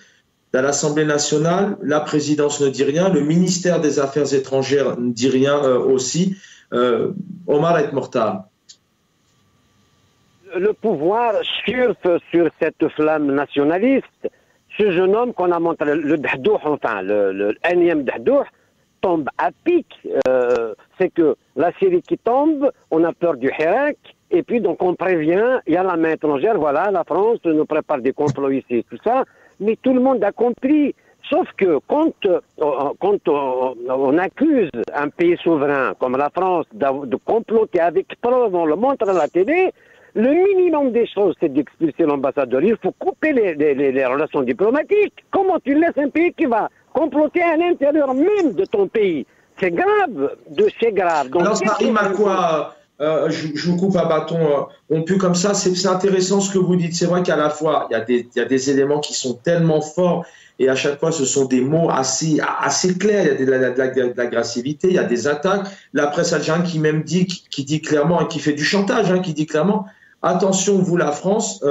À l'Assemblée nationale, la présidence ne dit rien, le ministère des Affaires étrangères ne dit rien aussi. Omar Ait Mortal. Le pouvoir surfe sur cette flamme nationaliste. Ce jeune homme qu'on a montré, le Dahdouh, enfin, le énième Dahdouh, tombe à pic. C'est que la Syrie qui tombe, on a peur du Hirak, et puis donc on prévient, il y a la main étrangère, voilà, la France nous prépare des complots ici, tout ça, mais tout le monde a compris. Sauf que quand on accuse un pays souverain comme la France de comploter avec preuve, on le montre à la télé, Le minimum des choses, c'est d'expulser l'ambassadeur. Il faut couper les relations diplomatiques. Comment tu laisses un pays qui va comploter à l'intérieur même de ton pays? C'est grave, c'est grave. Donc, alors, ça rime à quoi je vous coupe à bâton rompu comme ça. C'est intéressant ce que vous dites. C'est vrai qu'à la fois, il y a des éléments qui sont tellement forts et à chaque fois, ce sont des mots assez clairs. Il y a de l'agressivité, il y a des attaques. La presse algérienne qui dit clairement, et qui fait du chantage, hein, qui dit clairement, attention, vous, la France,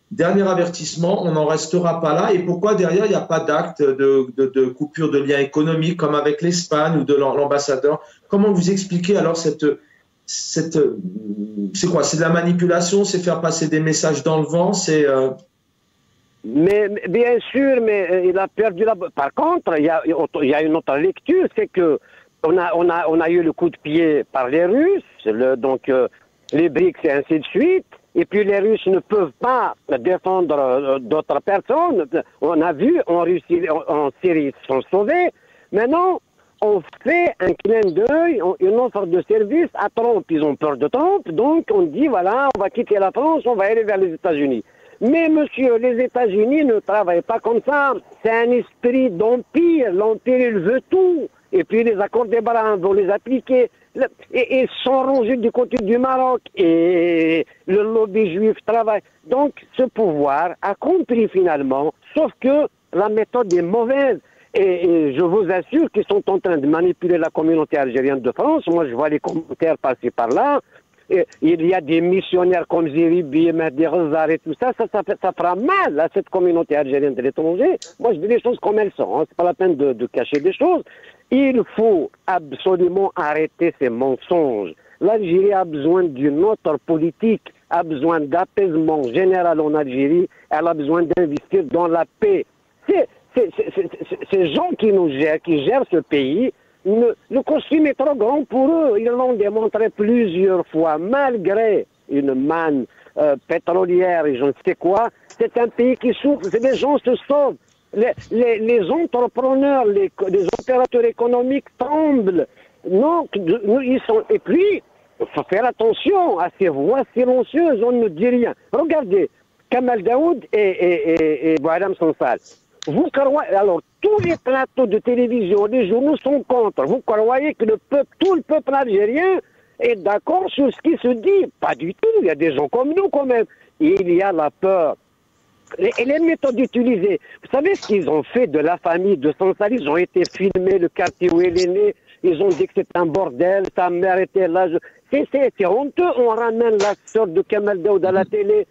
dernier avertissement, on n'en restera pas là. Et pourquoi derrière, il n'y a pas d'acte de coupure de liens économiques comme avec l'Espagne ou de l'ambassadeur? Comment vous expliquez alors c'est quoi? C'est de la manipulation? C'est faire passer des messages dans le vent? Mais bien sûr, mais il a perdu la... Par contre, il y a une autre lecture, c'est que on a eu le coup de pied par les Russes, donc les BRICS et ainsi de suite, et puis les Russes ne peuvent pas défendre d'autres personnes. On a vu en Russie, en Syrie, ils sont sauvés. Maintenant, on fait un clin d'œil, une offre de service à Trump. Ils ont peur de Trump, donc on dit, voilà, on va quitter la France, on va aller vers les États-Unis. Mais monsieur, les États-Unis ne travaillent pas comme ça. C'est un esprit d'empire. L'empire, il veut tout. Et puis les accords d'Abraham vont les appliquer. Et ils sont rangés du côté du Maroc. Et le lobby juif travaille. Donc ce pouvoir a compris finalement, sauf que la méthode est mauvaise. Et je vous assure qu'ils sont en train de manipuler la communauté algérienne de France. Moi, je vois les commentaires passer par là. Et il y a des missionnaires comme Zeribi, Mehdi Ghazar et tout ça. Ça fera mal à cette communauté algérienne de l'étranger. Moi, je dis les choses comme elles sont. Hein. C'est pas la peine de cacher des choses. Il faut absolument arrêter ces mensonges. L'Algérie a besoin d'une autre politique, a besoin d'apaisement général en Algérie. Elle a besoin d'investir dans la paix. Ces gens qui nous gèrent, qui gèrent ce pays, le costume est trop grand pour eux. Ils l'ont démontré plusieurs fois, malgré une manne pétrolière et je ne sais quoi. C'est un pays qui souffre. Les gens se sauvent. Les entrepreneurs, les opérateurs économiques tremblent. Non, ils sont. Et puis, il faut faire attention à ces voix silencieuses. On ne dit rien. Regardez, Kamal Daoud et Bouhadam Sansal. Vous croyez, alors, tous les plateaux de télévision, les journaux sont contre. Vous croyez que tout le peuple algérien est d'accord sur ce qui se dit? Pas du tout. Il y a des gens comme nous, quand même. Il y a la peur. Et les méthodes utilisées. Vous savez ce qu'ils ont fait de la famille de Sansal? Ils ont été filmés, le quartier où il est né. Ils ont dit que c'est un bordel. Sa mère était là. C'est honteux. On ramène la sœur de Kamal Daoud à la télé.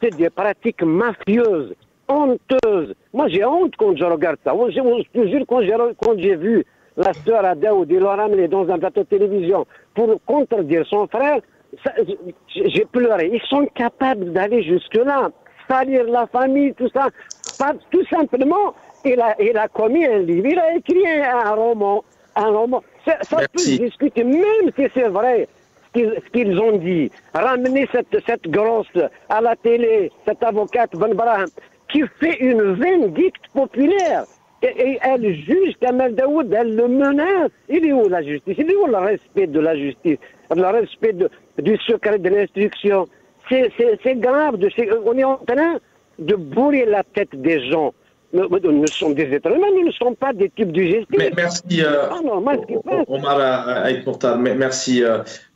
C'est des pratiques mafieuses. Honteuse. Moi, j'ai honte quand je regarde ça. Je te jure, quand j'ai vu la sœur à Daoud, il l'a ramené dans un plateau de télévision pour contredire son frère, j'ai pleuré. Ils sont capables d'aller jusque-là, salir la famille, tout ça. Pas, tout simplement, il a commis un livre, il a écrit un roman. Ça peut se discuter, même si c'est vrai ce qu'ils ont dit. Ramener cette grosse à la télé, cette avocate Ben Brahim, qui fait une vindicte populaire. Et elle juge Kamal Daoud, elle le menace. Il est où la justice? Il est où le respect de la justice? Le respect du secret de l'instruction? C'est grave. On est en train de bourrer la tête des gens. Nous sommes des êtres humains, nous ne sommes pas des types de justice. Merci, Omar Aït Mortal. Merci.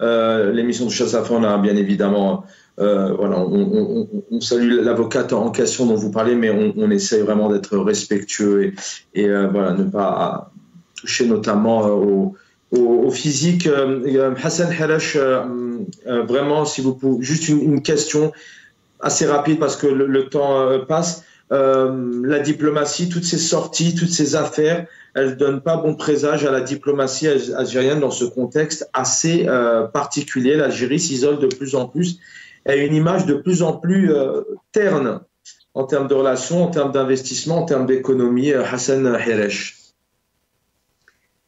L'émission de Chassafon a bien évidemment... voilà, on salue l'avocate en question dont vous parlez, mais on essaye vraiment d'être respectueux et voilà, ne pas toucher notamment au physique. Hassan Harash, vraiment, si vous pouvez, juste une question assez rapide parce que le temps passe. La diplomatie, toutes ces sorties, toutes ces affaires, elles ne donnent pas bon présage à la diplomatie algérienne dans ce contexte assez particulier. L'Algérie s'isole de plus en plus. A une image de plus en plus terne en termes de relations, en termes d'investissement, en termes d'économie. Hassan Harash.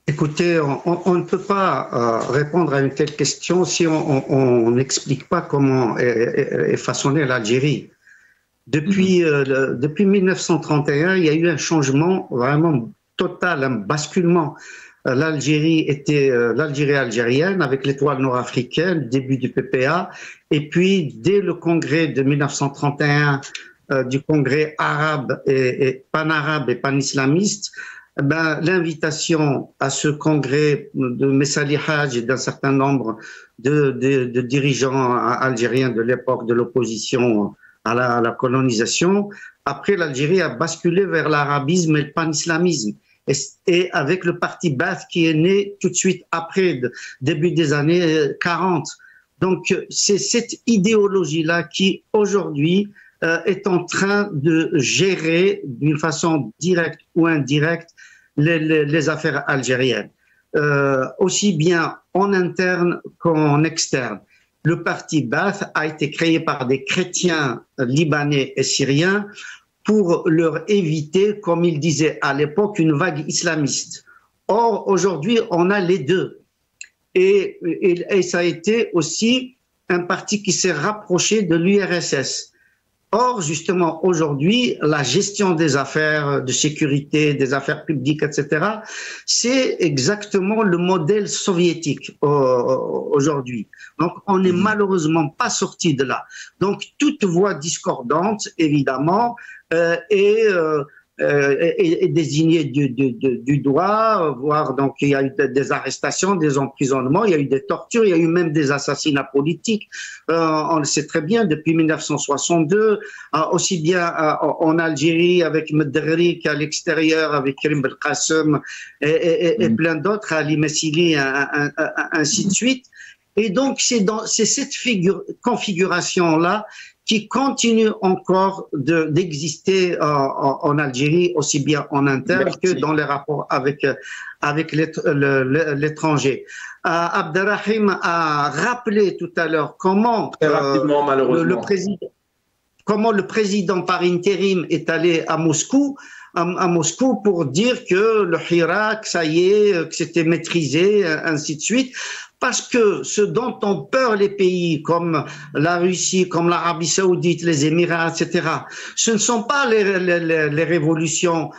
Écoutez, on ne peut pas répondre à une telle question si on n'explique pas comment est façonnée l'Algérie. Depuis 1931, il y a eu un changement vraiment total, un basculement. l'Algérie était l'Algérie algérienne avec l'étoile nord-africaine, le début du PPA, et puis dès le congrès de 1931 du congrès arabe et pan-arabe et pan-islamiste, l'invitation à ce congrès de Messali Hadj et d'un certain nombre de dirigeants algériens de l'époque de l'opposition à la colonisation, après l'Algérie a basculé vers l'arabisme et le pan-islamisme. Et avec le parti Ba'ath qui est né tout de suite après, début des années 40. Donc c'est cette idéologie-là qui aujourd'hui est en train de gérer d'une façon directe ou indirecte les affaires algériennes, aussi bien en interne qu'en externe. Le parti Ba'ath a été créé par des chrétiens libanais et syriens pour leur éviter, comme ils disaient à l'époque, une vague islamiste. Or, aujourd'hui, on a les deux. Et ça a été aussi un parti qui s'est rapproché de l'URSS. Or, justement, aujourd'hui, la gestion des affaires de sécurité, des affaires publiques, etc., c'est exactement le modèle soviétique aujourd'hui. Donc, on n'est malheureusement pas sorti de là. Donc, toute voix discordante, évidemment, est désignée du doigt, voire donc il y a eu des arrestations, des emprisonnements, il y a eu des tortures, il y a eu même des assassinats politiques. On le sait très bien depuis 1962, aussi bien en Algérie avec Medri qu'à l'extérieur avec Karim Belkacem et plein d'autres, Ali Messili, ainsi de suite. Et donc c'est cette configuration-là qui continue encore d'exister en Algérie, aussi bien en interne que dans les rapports avec l'étranger. Abderrahim a rappelé tout à l'heure comment le président par intérim est allé à Moscou pour dire que le Hirak, ça y est, que c'était maîtrisé, ainsi de suite. Parce que ce dont ont peur les pays comme la Russie, comme l'Arabie Saoudite, les Émirats, etc., ce ne sont pas les révolutions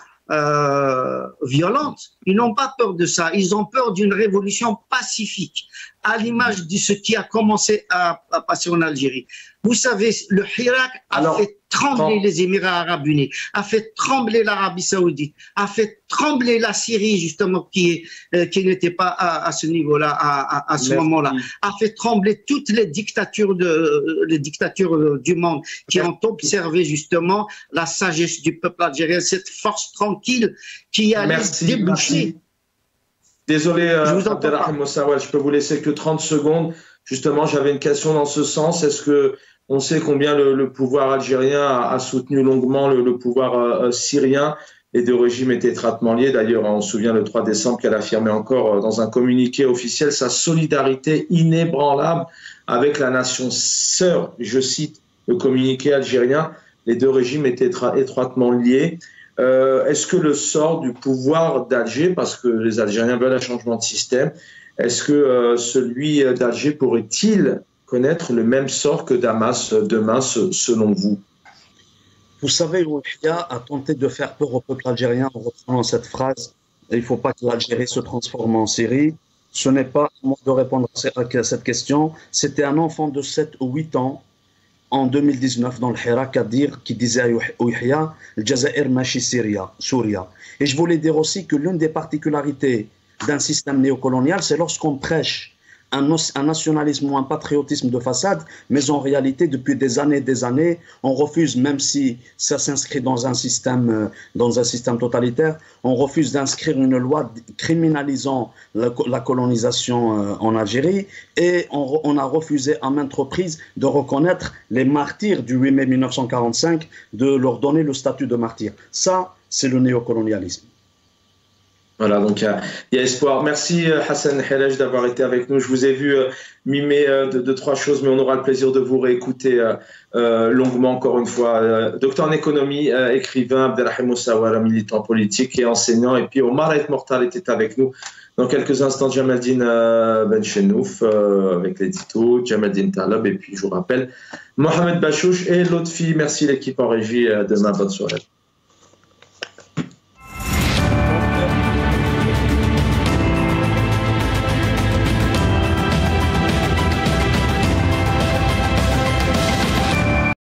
violentes. Ils n'ont pas peur de ça. Ils ont peur d'une révolution pacifique, à l'image de ce qui a commencé à passer en Algérie. Vous savez, le Hirak a fait trembler les Émirats arabes unis, a fait trembler l'Arabie Saoudite, a fait trembler la Syrie, justement, qui n'était pas à ce niveau-là, à ce moment-là, a fait trembler toutes les dictatures du monde qui ont observé, justement, la sagesse du peuple algérien, cette force tranquille qui allait déboucher. Désolé, Abderrahim Mossawel, je peux vous laisser que 30 secondes. Justement, j'avais une question dans ce sens. Est-ce que on sait combien le pouvoir algérien a soutenu longuement le pouvoir syrien? Les deux régimes étaient étroitement liés. D'ailleurs, on se souvient le 3 décembre qu'elle affirmait encore dans un communiqué officiel sa solidarité inébranlable avec la nation sœur. Je cite le communiqué algérien. Les deux régimes étaient étroitement liés. Est-ce que le sort du pouvoir d'Alger, parce que les Algériens veulent un changement de système, est-ce que celui d'Alger pourrait-il connaître le même sort que Damas demain, selon vous? Vous savez, Ouahia a tenté de faire peur au peuple algérien en reprenant cette phrase « Il ne faut pas que l'Algérie se transforme en Syrie ». Ce n'est pas à moi de répondre à cette question. C'était un enfant de 7 ou 8 ans en 2019 dans le Hirak qui disait à Ouahia « Le Jazair machi Souria ». Et je voulais dire aussi que l'une des particularités d'un système néocolonial, c'est lorsqu'on prêche un nationalisme ou un patriotisme de façade, mais en réalité, depuis des années, on refuse, même si ça s'inscrit dans un système totalitaire, on refuse d'inscrire une loi criminalisant la colonisation en Algérie, et on a refusé à maintes reprises de reconnaître les martyrs du 8 mai 1945, de leur donner le statut de martyr. Ça, c'est le néocolonialisme. Voilà, donc il y a espoir. Merci Hassan Helej d'avoir été avec nous. Je vous ai vu mimer de trois choses, mais on aura le plaisir de vous réécouter longuement encore une fois. Docteur en économie, écrivain, Abderrahim Mossawel, militant politique et enseignant. Et puis Omar El Mortal était avec nous. Dans quelques instants, Jamaldine Benchenouf avec l'édito, Jamaldine Talab, et puis je vous rappelle Mohamed Bachouch et Lotfi. Merci l'équipe en régie. Demain, bonne soirée.